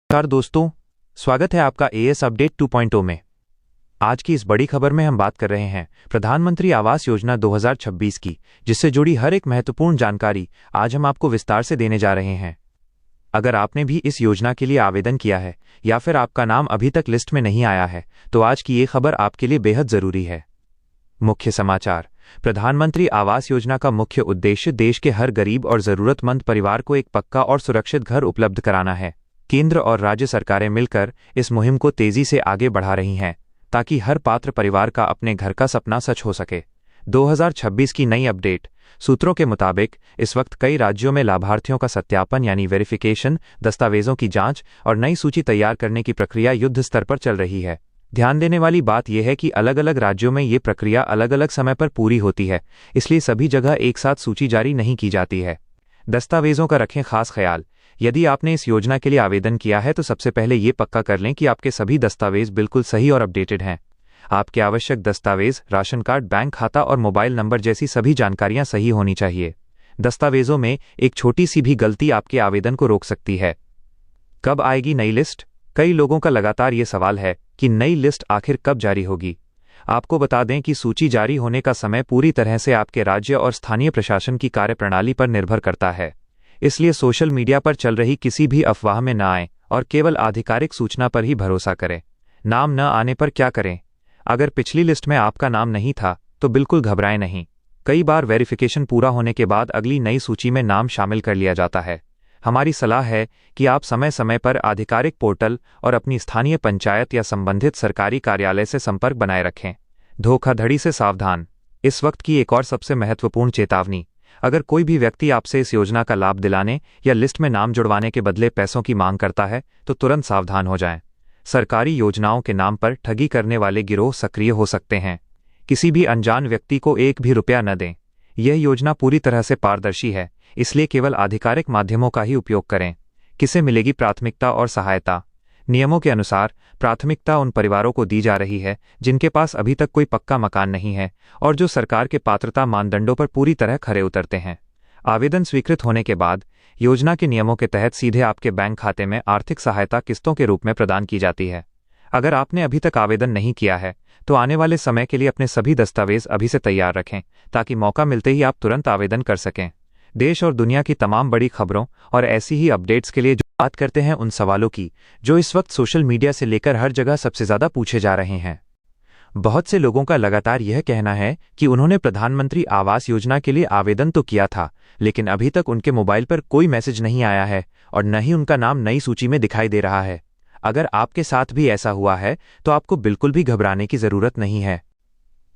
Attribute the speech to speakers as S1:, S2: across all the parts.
S1: नमस्कार दोस्तों, स्वागत है आपका एएस अपडेट 2.0 में। आज की इस बड़ी खबर में हम बात कर रहे हैं प्रधानमंत्री आवास योजना 2026 की, जिससे जुड़ी हर एक महत्वपूर्ण जानकारी आज हम आपको विस्तार से देने जा रहे हैं। अगर आपने भी इस योजना के लिए आवेदन किया है या फिर आपका नाम अभी तक लिस्ट में नहीं आया है, तो आज की ये खबर आपके लिए बेहद जरूरी है। मुख्य समाचार। प्रधानमंत्री आवास योजना का मुख्य उद्देश्य देश के हर गरीब और जरूरतमंद परिवार को एक पक्का और सुरक्षित घर उपलब्ध कराना है। केंद्र और राज्य सरकारें मिलकर इस मुहिम को तेजी से आगे बढ़ा रही हैं, ताकि हर पात्र परिवार का अपने घर का सपना सच हो सके। 2026 की नई अपडेट। सूत्रों के मुताबिक इस वक्त कई राज्यों में लाभार्थियों का सत्यापन यानी वेरिफिकेशन, दस्तावेजों की जांच और नई सूची तैयार करने की प्रक्रिया युद्ध स्तर पर चल रही है। ध्यान देने वाली बात यह है कि अलग अलग राज्यों में ये प्रक्रिया अलग अलग समय पर पूरी होती है, इसलिए सभी जगह एक साथ सूची जारी नहीं की जाती है। दस्तावेजों का रखें खास ख्याल। यदि आपने इस योजना के लिए आवेदन किया है तो सबसे पहले ये पक्का कर लें कि आपके सभी दस्तावेज बिल्कुल सही और अपडेटेड हैं। आपके आवश्यक दस्तावेज, राशन कार्ड, बैंक खाता और मोबाइल नंबर जैसी सभी जानकारियां सही होनी चाहिए। दस्तावेजों में एक छोटी सी भी गलती आपके आवेदन को रोक सकती है। कब आएगी नई लिस्ट? कई लोगों का लगातार ये सवाल है कि नई लिस्ट आखिर कब जारी होगी। आपको बता दें कि सूची जारी होने का समय पूरी तरह से आपके राज्य और स्थानीय प्रशासन की कार्यप्रणाली पर निर्भर करता है। इसलिए सोशल मीडिया पर चल रही किसी भी अफवाह में न आएं और केवल आधिकारिक सूचना पर ही भरोसा करें। नाम न आने पर क्या करें? अगर पिछली लिस्ट में आपका नाम नहीं था तो बिल्कुल घबराएं नहीं। कई बार वेरिफिकेशन पूरा होने के बाद अगली नई सूची में नाम शामिल कर लिया जाता है। हमारी सलाह है कि आप समय समय पर आधिकारिक पोर्टल और अपनी स्थानीय पंचायत या संबंधित सरकारी कार्यालय से संपर्क बनाए रखें। धोखाधड़ी से सावधान। इस वक्त की एक और सबसे महत्वपूर्ण चेतावनी। अगर कोई भी व्यक्ति आपसे इस योजना का लाभ दिलाने या लिस्ट में नाम जुड़वाने के बदले पैसों की मांग करता है तो तुरंत सावधान हो जाएं। सरकारी योजनाओं के नाम पर ठगी करने वाले गिरोह सक्रिय हो सकते हैं। किसी भी अनजान व्यक्ति को एक भी रुपया न दें। यह योजना पूरी तरह से पारदर्शी है, इसलिए केवल आधिकारिक माध्यमों का ही उपयोग करें। किसे मिलेगी प्राथमिकता और सहायता? नियमों के अनुसार प्राथमिकता उन परिवारों को दी जा रही है जिनके पास अभी तक कोई पक्का मकान नहीं है और जो सरकार के पात्रता मानदंडों पर पूरी तरह खरे उतरते हैं। आवेदन स्वीकृत होने के बाद योजना के नियमों के तहत सीधे आपके बैंक खाते में आर्थिक सहायता किस्तों के रूप में प्रदान की जाती है। अगर आपने अभी तक आवेदन नहीं किया है तो आने वाले समय के लिए अपने सभी दस्तावेज अभी से तैयार रखें, ताकि मौका मिलते ही आप तुरंत आवेदन कर सकें। देश और दुनिया की तमाम बड़ी खबरों और ऐसी ही अपडेट्स के लिए बात करते हैं उन सवालों की जो इस वक्त सोशल मीडिया से लेकर हर जगह सबसे ज्यादा पूछे जा रहे हैं। बहुत से लोगों का लगातार यह कहना है कि उन्होंने प्रधानमंत्री आवास योजना के लिए आवेदन तो किया था, लेकिन अभी तक उनके मोबाइल पर कोई मैसेज नहीं आया है और न ही उनका नाम नई सूची में दिखाई दे रहा है। अगर आपके साथ भी ऐसा हुआ है तो आपको बिल्कुल भी घबराने की जरूरत नहीं है।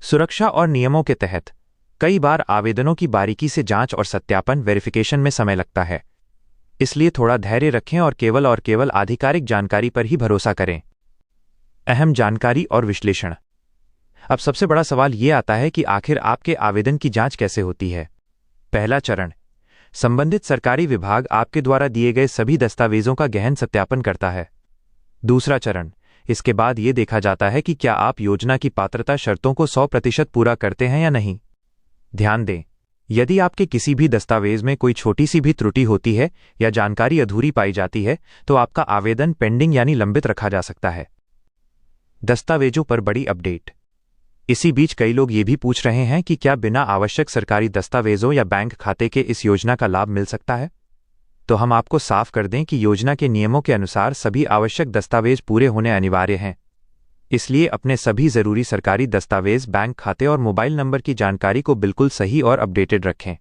S1: सुरक्षा और नियमों के तहत कई बार आवेदनों की बारीकी से जांच और सत्यापन वेरिफिकेशन में समय लगता है, इसलिए थोड़ा धैर्य रखें और केवल आधिकारिक जानकारी पर ही भरोसा करें। अहम जानकारी और विश्लेषण। अब सबसे बड़ा सवाल ये आता है कि आखिर आपके आवेदन की जांच कैसे होती है। पहला चरण। संबंधित सरकारी विभाग आपके द्वारा दिए गए सभी दस्तावेजों का गहन सत्यापन करता है। दूसरा चरण। इसके बाद ये देखा जाता है कि क्या आप योजना की पात्रता शर्तों को 100% पूरा करते हैं या नहीं। ध्यान दें, यदि आपके किसी भी दस्तावेज में कोई छोटी सी भी त्रुटि होती है या जानकारी अधूरी पाई जाती है तो आपका आवेदन पेंडिंग यानी लंबित रखा जा सकता है। दस्तावेजों पर बड़ी अपडेट। इसी बीच कई लोग ये भी पूछ रहे हैं कि क्या बिना आवश्यक सरकारी दस्तावेजों या बैंक खाते के इस योजना का लाभ मिल सकता है। तो हम आपको साफ कर दें कि योजना के नियमों के अनुसार सभी आवश्यक दस्तावेज पूरे होने अनिवार्य हैं। इसलिए अपने सभी जरूरी सरकारी दस्तावेज, बैंक खाते और मोबाइल नंबर की जानकारी को बिल्कुल सही और अपडेटेड रखें।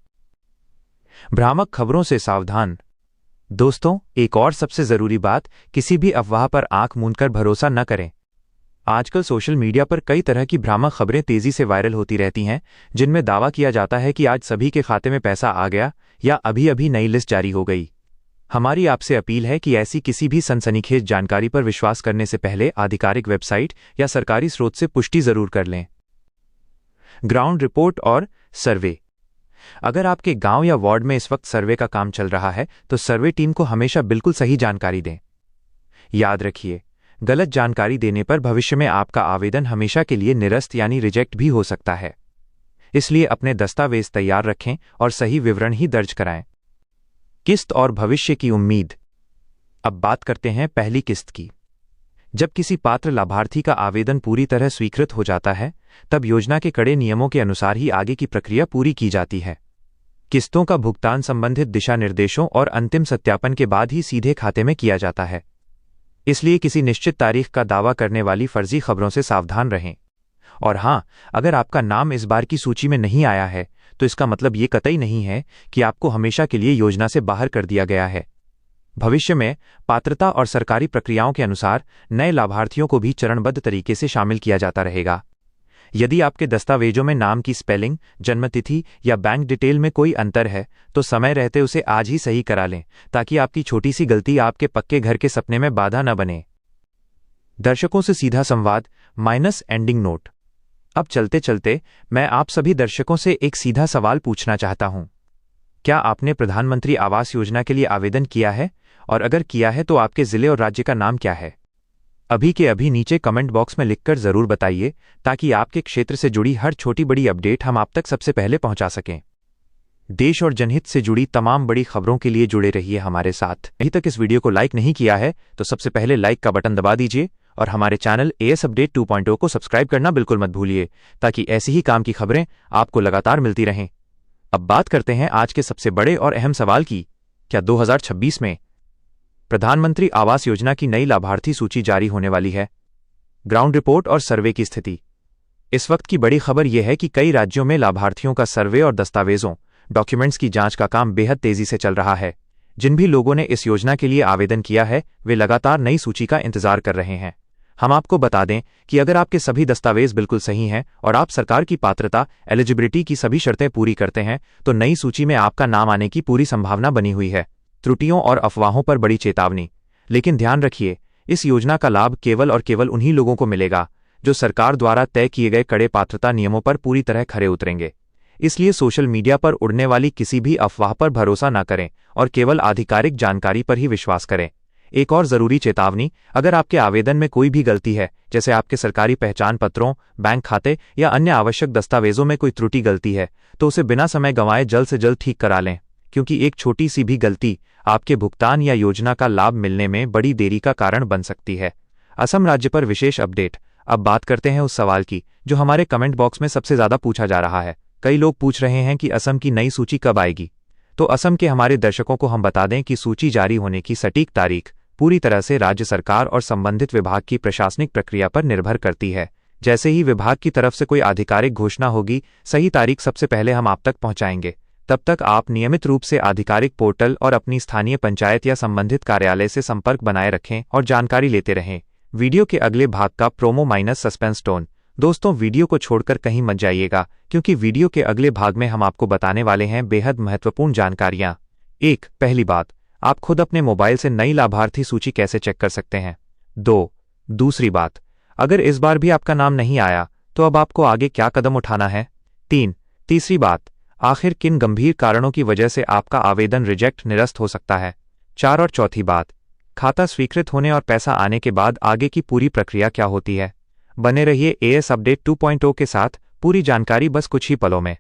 S1: भ्रामक खबरों से सावधान। दोस्तों, एक और सबसे जरूरी बात, किसी भी अफवाह पर आंख मूंदकर भरोसा न करें। आजकल सोशल मीडिया पर कई तरह की भ्रामक खबरें तेजी से वायरल होती रहती हैं, जिनमें दावा किया जाता है कि आज सभी के खाते में पैसा आ गया या अभी अभी नई लिस्ट जारी हो गई। हमारी आपसे अपील है कि ऐसी किसी भी सनसनीखेज जानकारी पर विश्वास करने से पहले आधिकारिक वेबसाइट या सरकारी स्रोत से पुष्टि जरूर कर लें। ग्राउंड रिपोर्ट और सर्वे। अगर आपके गांव या वार्ड में इस वक्त सर्वे का काम चल रहा है तो सर्वे टीम को हमेशा बिल्कुल सही जानकारी दें। याद रखिए, गलत जानकारी देने पर भविष्य में आपका आवेदन हमेशा के लिए निरस्त यानी रिजेक्ट भी हो सकता है। इसलिए अपने दस्तावेज तैयार रखें और सही विवरण ही दर्ज कराएं। किस्त और भविष्य की उम्मीद। अब बात करते हैं पहली किस्त की। जब किसी पात्र लाभार्थी का आवेदन पूरी तरह स्वीकृत हो जाता है, तब योजना के कड़े नियमों के अनुसार ही आगे की प्रक्रिया पूरी की जाती है। किस्तों का भुगतान संबंधित दिशा निर्देशों और अंतिम सत्यापन के बाद ही सीधे खाते में किया जाता है। इसलिए किसी निश्चित तारीख का दावा करने वाली फर्जी खबरों से सावधान रहें। और हां, अगर आपका नाम इस बार की सूची में नहीं आया है, तो इसका मतलब ये कतई नहीं है कि आपको हमेशा के लिए योजना से बाहर कर दिया गया है। भविष्य में पात्रता और सरकारी प्रक्रियाओं के अनुसार नए लाभार्थियों को भी चरणबद्ध तरीके से शामिल किया जाता रहेगा। यदि आपके दस्तावेजों में नाम की स्पेलिंग, जन्मतिथि या बैंक डिटेल में कोई अंतर है, तो समय रहते उसे आज ही सही करा लें, ताकि आपकी छोटी सी गलती आपके पक्के घर के सपने में बाधा न बने। दर्शकों से सीधा संवाद माइनस एंडिंग नोट। अब चलते चलते मैं आप सभी दर्शकों से एक सीधा सवाल पूछना चाहता हूं। क्या आपने प्रधानमंत्री आवास योजना के लिए आवेदन किया है? और अगर किया है तो आपके जिले और राज्य का नाम क्या है? अभी के अभी नीचे कमेंट बॉक्स में लिखकर जरूर बताइए, ताकि आपके क्षेत्र से जुड़ी हर छोटी बड़ी अपडेट हम आप तक सबसे पहले पहुंचा सकें। देश और जनहित से जुड़ी तमाम बड़ी खबरों के लिए जुड़े रहिए हमारे साथ। अभी तक इस वीडियो को लाइक नहीं किया है तो सबसे पहले लाइक का बटन दबा दीजिए और हमारे चैनल एएस अपडेट 2.0 को सब्सक्राइब करना बिल्कुल मत भूलिए, ताकि ऐसी ही काम की खबरें आपको लगातार मिलती रहें। अब बात करते हैं आज के सबसे बड़े और अहम सवाल की। क्या 2026 में प्रधानमंत्री आवास योजना की नई लाभार्थी सूची जारी होने वाली है? ग्राउंड रिपोर्ट और सर्वे की स्थिति। इस वक्त की बड़ी खबर यह है कि कई राज्यों में लाभार्थियों का सर्वे और दस्तावेजों डॉक्यूमेंट्स की जांच का काम बेहद तेजी से चल रहा है। जिन भी लोगों ने इस योजना के लिए आवेदन किया है, वे लगातार नई सूची का इंतजार कर रहे हैं। हम आपको बता दें कि अगर आपके सभी दस्तावेज बिल्कुल सही हैं और आप सरकार की पात्रता एलिजिबिलिटी की सभी शर्तें पूरी करते हैं, तो नई सूची में आपका नाम आने की पूरी संभावना बनी हुई है। त्रुटियों और अफवाहों पर बड़ी चेतावनी। लेकिन ध्यान रखिए, इस योजना का लाभ केवल और केवल उन्हीं लोगों को मिलेगा जो सरकार द्वारा तय किए गए कड़े पात्रता नियमों पर पूरी तरह खरे उतरेंगे। इसलिए सोशल मीडिया पर उड़ने वाली किसी भी अफवाह पर भरोसा न करें और केवल आधिकारिक जानकारी पर ही विश्वास करें। एक और जरूरी चेतावनी, अगर आपके आवेदन में कोई भी गलती है, जैसे आपके सरकारी पहचान पत्रों, बैंक खाते या अन्य आवश्यक दस्तावेजों में कोई त्रुटि गलती है, तो उसे बिना समय गंवाए जल्द से जल्द ठीक करा लें, क्योंकि एक छोटी सी भी गलती आपके भुगतान या योजना का लाभ मिलने में बड़ी देरी का कारण बन सकती है। असम राज्य पर विशेष अपडेट। अब बात करते हैं उस सवाल की जो हमारे कमेंट बॉक्स में सबसे ज्यादा पूछा जा रहा है। कई लोग पूछ रहे हैं कि असम की नई सूची कब आएगी। तो असम के हमारे दर्शकों को हम बता दें कि सूची जारी होने की सटीक तारीख पूरी तरह से राज्य सरकार और संबंधित विभाग की प्रशासनिक प्रक्रिया पर निर्भर करती है। जैसे ही विभाग की तरफ से कोई आधिकारिक घोषणा होगी, सही तारीख सबसे पहले हम आप तक पहुंचाएंगे। तब तक आप नियमित रूप से आधिकारिक पोर्टल और अपनी स्थानीय पंचायत या संबंधित कार्यालय से संपर्क बनाए रखें और जानकारी लेते रहें। वीडियो के अगले भाग का प्रोमो माइनस सस्पेंस टोन। दोस्तों, वीडियो को छोड़कर कहीं मत जाइएगा, क्योंकि वीडियो के अगले भाग में हम आपको बताने वाले हैं बेहद महत्वपूर्ण जानकारियां। 1. पहली बात, आप खुद अपने मोबाइल से नई लाभार्थी सूची कैसे चेक कर सकते हैं। 2. दूसरी बात, अगर इस बार भी आपका नाम नहीं आया, तो अब आपको आगे क्या कदम उठाना है। 3. तीसरी बात, आखिर किन गंभीर कारणों की वजह से आपका आवेदन रिजेक्ट निरस्त हो सकता है। 4. और चौथी बात, खाता स्वीकृत होने और पैसा आने के बाद आगे की पूरी प्रक्रिया क्या होती है। बने रहिए एएस अपडेट 2.0 के साथ, पूरी जानकारी बस कुछ ही पलों में।